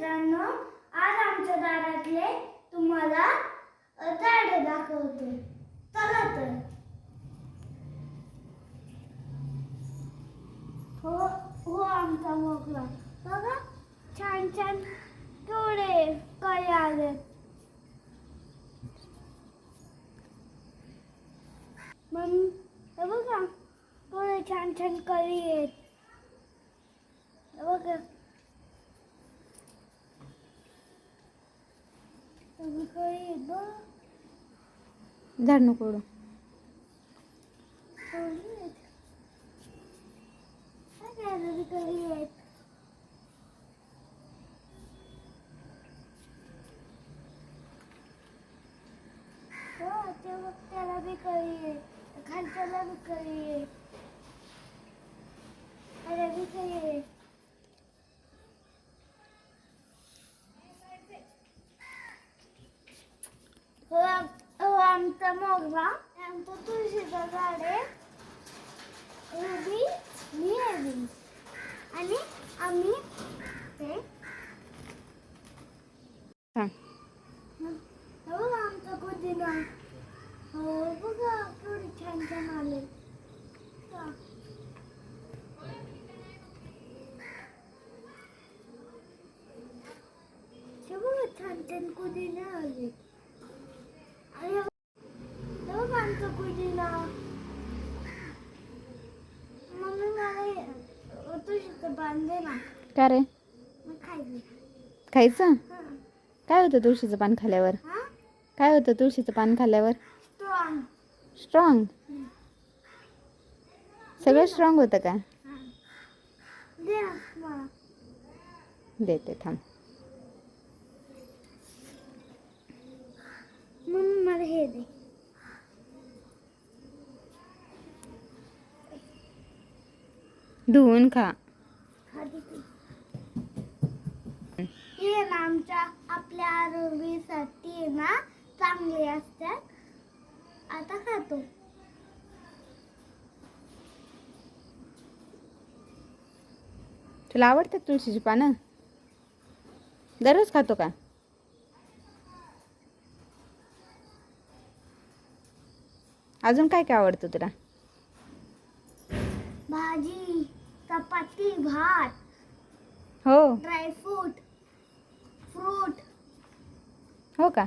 मित्रांनो, आज आमच्या दारातले तुम्हाला झाडे दाखवते. चला तर. हो हो आमचा मोगरा बघा, छान छान केवढे कळी आले. मग हे बघा केवढे छान छान कळी आहेत. हे बघा झाड नको ओढू. त्याला बी कळी आहे, खालच्याला बी कळी आहे, त्याला बी कळी आहे. हो आमचा मोगरा, आमचं तुळशीचं झाड आहे. मी आणि आम्ही ते बघा आमचा पुदिना. हो बघा केवढे छान छान आले. बघा छान छान पुदिना आले. बघा आमचा पुदिना. मम्मी मला तुळशीचं पान दे ना. का रे? मग खायचं? काय होतं तुळशीचं पान खाल्ल्यावर? काय होतं तुळशीचं पान खाल्ल्यावर? स्ट्रॉंग. सगळं स्ट्रॉंग होतं का? देते थांब. मम्मी मला हे दे. धुवून खा. हे ना आमच्या आपल्या आरोग्यासाठी ना चांगले असतात. आता खातो. तुला आवडतात तुळशीची पानं? दररोज खातो का? अजून काय काय आवडतं तुला? भाजी, चपाती, भात, हो. Dry fruit, fruit. हो का?